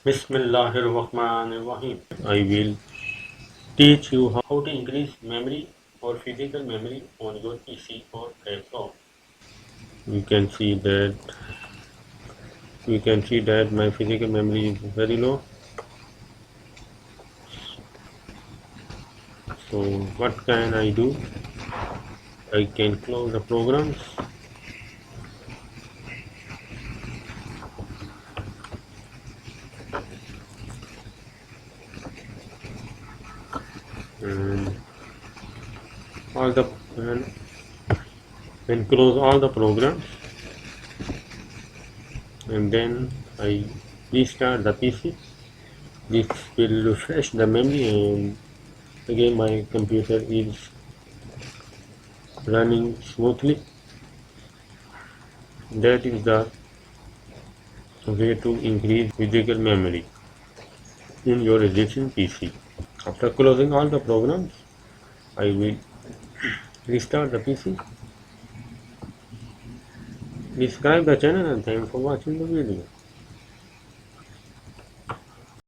Bismillahirrahmanirrahim. I will teach you how to increase memory or physical memory on your PC or laptop. You can see that my physical memory is very low. So what can I do? I can close the programs and all the and close all the programs, and then I restart the PC. This will refresh the memory, and again my computer is running smoothly. That is the way to increase physical memory in your existing PC. After closing all the programs, I will restart the PC. Subscribe the channel and thanks for watching the video.